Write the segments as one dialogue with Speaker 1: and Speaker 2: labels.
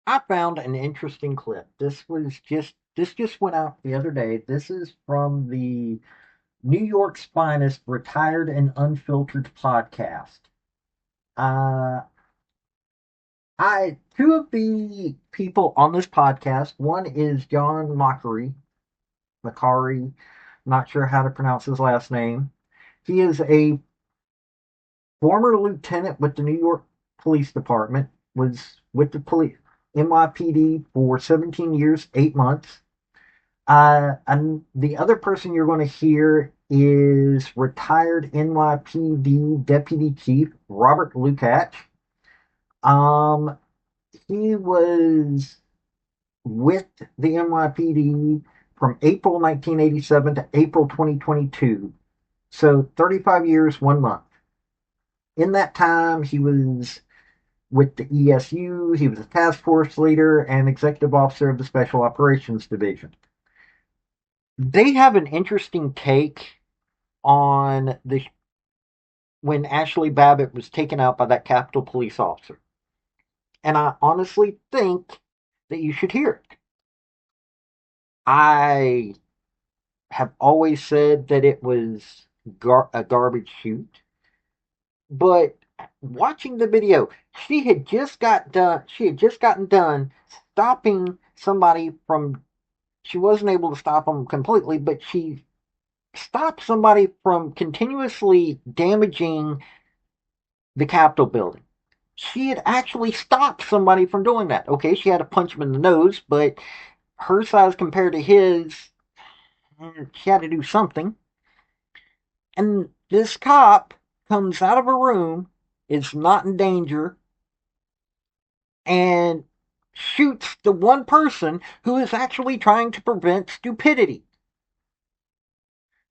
Speaker 1: I found an interesting clip. This just went out the other day. This is from the New York's finest retired and unfiltered podcast. Uh, I two of the people on this podcast. One is John Macari. Not sure how to pronounce his last name. He is a former lieutenant with the New York Police Department. Was with the police NYPD for 17 years, 8 months. And the other person you're going to hear is retired NYPD Deputy Chief Robert Lukach. Um, he was with the NYPD from April 1987 to April 2022. So 35 years, 1 month. In that time, he was with the ESU, he was a task force leader and executive officer of the Special Operations Division. They have an interesting take on the when Ashli Babbitt was taken out by that Capitol police officer. And I honestly think that you should hear it. I have always said that it was a garbage shoot, but watching the video, she had just gotten done stopping somebody from. She wasn't able to stop them completely, but she stopped somebody from continuously damaging the Capitol building. She had actually stopped somebody from doing that. Okay, she had to punch him in the nose, but her size compared to his, she had to do something. And this cop comes out of a room, is not in danger, and shoots the one person who is actually trying to prevent stupidity.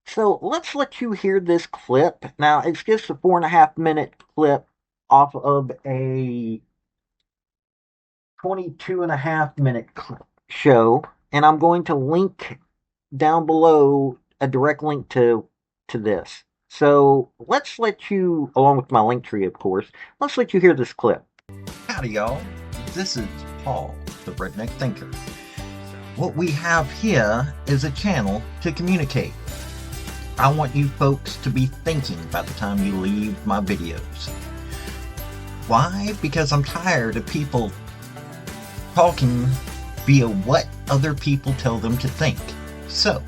Speaker 1: So let's let you hear this clip. Now, it's just a 4.5 minute clip off of a 22.5 minute show, and I'm going to link down below a direct link to this. So let's let you, along with my link tree, of course, let's let you hear this clip.
Speaker 2: Howdy, y'all. This is Paul, the Redneck Thinker. What we have here is a channel to communicate. I want you folks to be thinking by the time you leave my videos. Why? Because I'm tired of people talking via what other people tell them to think. So,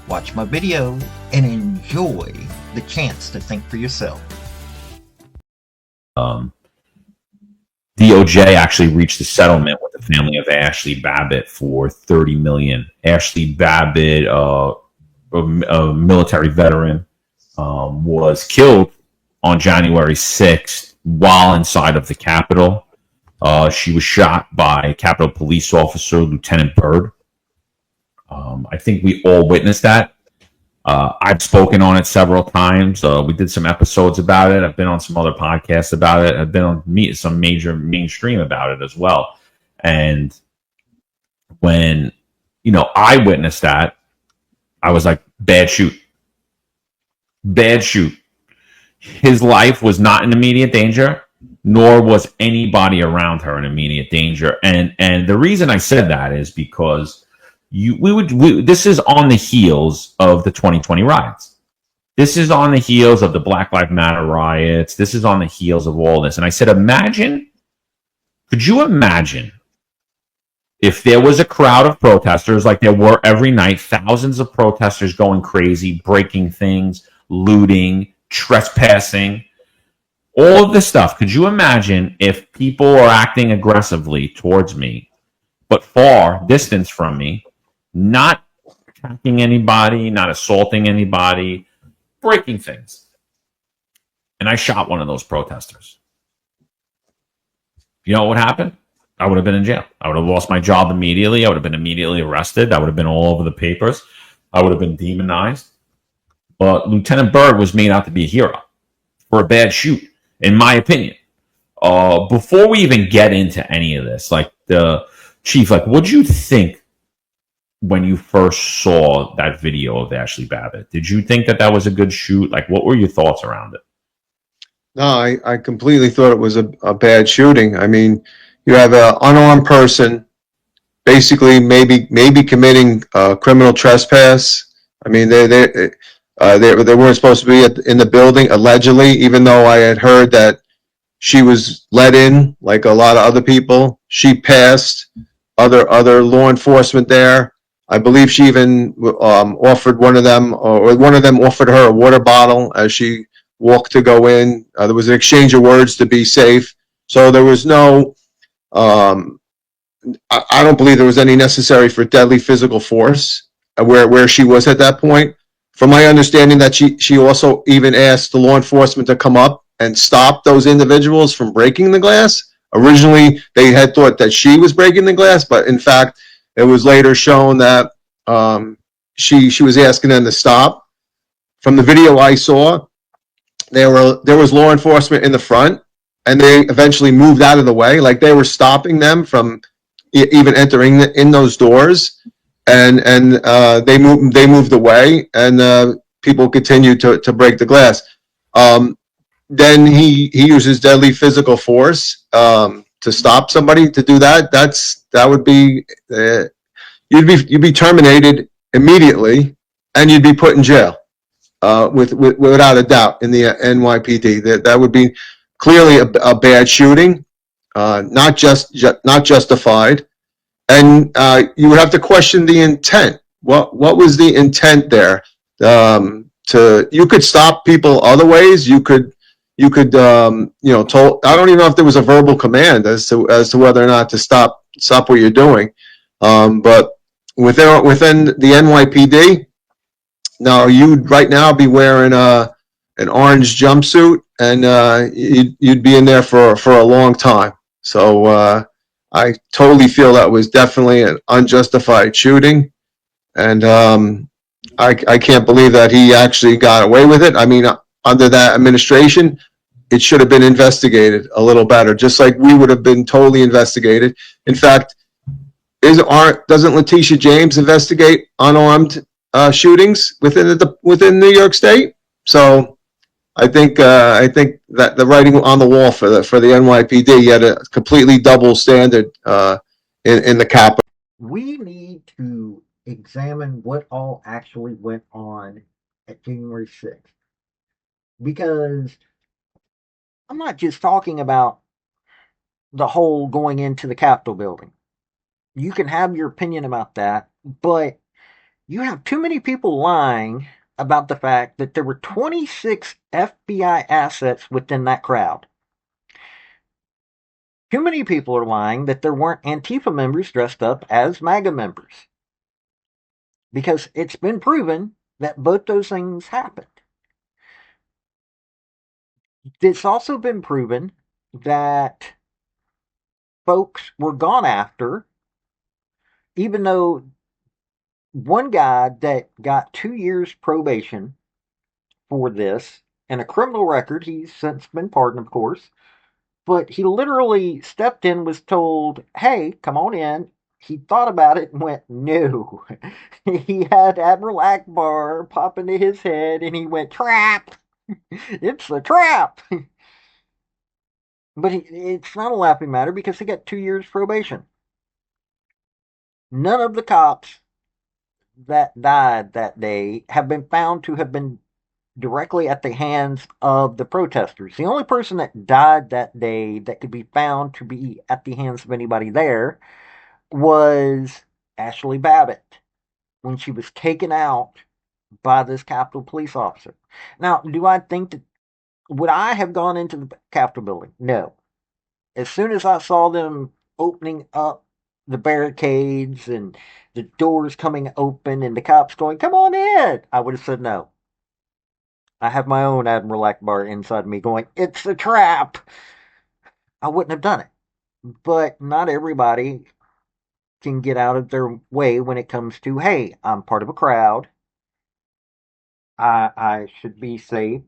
Speaker 2: watch my video and enjoy the chance to think for yourself.
Speaker 3: DOJ actually reached a settlement with the family of Ashli Babbitt for $30 million. Ashli Babbitt, a military veteran, was killed on January 6th while inside of the Capitol. She was shot by Capitol Police Officer Lieutenant Byrd. I think we all witnessed that. I've spoken on it several times. We did some episodes about it. I've been on some other podcasts about it. I've been on some major mainstream about it as well. And when, I witnessed that, I was like, bad shoot. Bad shoot. His life was not in immediate danger, nor was anybody around her in immediate danger. And the reason I said that is because this is on the heels of the 2020 riots. This is on the heels of the Black Lives Matter riots. This is on the heels of all this. And I said, could you imagine if there was a crowd of protesters like there were every night, thousands of protesters going crazy, breaking things, looting, trespassing, all of this stuff. Could you imagine if people are acting aggressively towards me, but far distance from me, not attacking anybody, not assaulting anybody, breaking things? And I shot one of those protesters. You know what would happen? I would have been in jail. I would have lost my job immediately. I would have been immediately arrested. I would have been all over the papers. I would have been demonized. But Lieutenant Byrd was made out to be a hero for a bad shoot, in my opinion. Before we even get into any of this, like the chief, like, what did you think when you first saw that video of Ashli Babbitt? Did you think that was a good shoot? Like, what were your thoughts around it?
Speaker 4: No, I completely thought it was a bad shooting. I mean, you have an unarmed person basically maybe committing criminal trespass. I mean, they weren't supposed to be in the building allegedly, even though I had heard that she was let in like a lot of other people. She passed other law enforcement there. I believe she even offered one of them, or one of them offered her a water bottle as she walked to go in. There was an exchange of words to be safe. So there was no, um, I don't believe there was any necessary for deadly physical force where she was at that point. From my understanding, that she also even asked the law enforcement to come up and stop those individuals from breaking the glass. Originally, they had thought that she was breaking the glass, but in fact, it was later shown that she was asking them to stop. From the video I saw, there was law enforcement in the front, and they eventually moved out of the way, like they were stopping them from even entering in those doors, and they moved away, and people continued to break the glass. Then he uses deadly physical force to stop somebody to do that. That would be you'd be terminated immediately, and you'd be put in jail without a doubt in the NYPD. That would be clearly a bad shooting, not justified, and you would have to question the intent. What was the intent there? You could stop people other ways. You could I don't even know if there was a verbal command as to whether or not to stop what you're doing. But within the NYPD, no, you'd right now be wearing an orange jumpsuit, and you'd be in there for a long time. So I totally feel that was definitely an unjustified shooting, and I can't believe that he actually got away with it. I mean, under that administration, it should have been investigated a little better, just like we would have been totally investigated. In fact, doesn't Letitia James investigate unarmed shootings within New York State? So I think that the writing on the wall for the NYPD, you had a completely double standard in the Capitol.
Speaker 1: We need to examine what all actually went on at January 6th. Because I'm not just talking about the whole going into the Capitol building. You can have your opinion about that, but you have too many people lying about the fact that there were 26 FBI assets within that crowd. Too many people are lying that there weren't Antifa members dressed up as MAGA members. Because it's been proven that both those things happened. It's also been proven that folks were gone after, even though one guy that got 2 years probation for this and a criminal record, he's since been pardoned, of course, but he literally stepped in, was told, hey, come on in. He thought about it and went, no. He had Admiral Akbar pop into his head and he went, trap. It's a trap. But it's not a laughing matter because he got 2 years probation. None of the cops that died that day have been found to have been directly at the hands of the protesters. The only person that died that day that could be found to be at the hands of anybody there was Ashli Babbitt when she was taken out by this Capitol police officer. Now, do I think that would I have gone into the Capitol building? No. As soon as I saw them opening up the barricades and the doors coming open and the cops going, come on in, I would have said no. I have my own Admiral Akbar inside me going, it's a trap. I wouldn't have done it. But not everybody can get out of their way when it comes to, hey, I'm part of a crowd. I should be safe.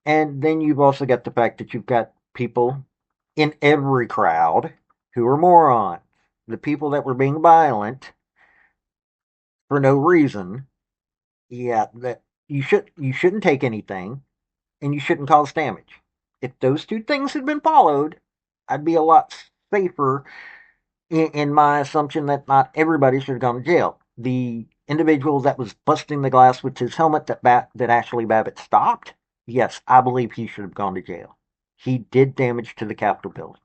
Speaker 1: And then you've also got the fact that you've got people in every crowd who are morons. The people that were being violent for no reason. Yeah, that you shouldn't take anything and you shouldn't cause damage. If those two things had been followed, I'd be a lot safer in my assumption that not everybody should have gone to jail. The individual that was busting the glass with his helmet that Ashli Babbitt stopped, yes, I believe he should have gone to jail. He did damage to the Capitol building.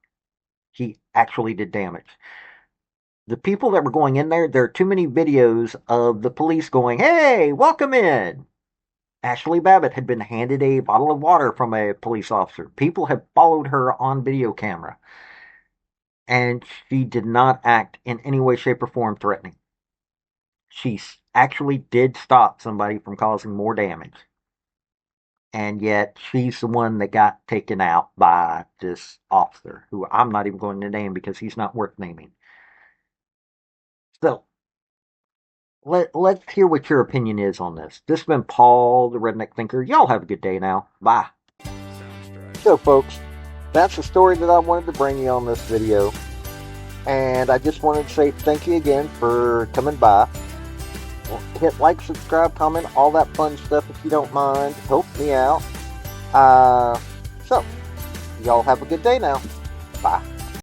Speaker 1: He actually did damage. The people that were going in there are too many videos of the police going, "Hey, welcome in." Ashli Babbitt had been handed a bottle of water from a police officer. People have followed her on video camera. And she did not act in any way, shape, or form threatening. She actually did stop somebody from causing more damage. And yet she's the one that got taken out by this officer, who I'm not even going to name because he's not worth naming. So, let's hear what your opinion is on this. This has been Paul, the Redneck Thinker. Y'all have a good day now. Bye. So, folks, that's the story that I wanted to bring you on this video. And I just wanted to say thank you again for coming by. Hit like, subscribe, comment, all that fun stuff if you don't mind. Help me out. So, y'all have a good day now. Bye.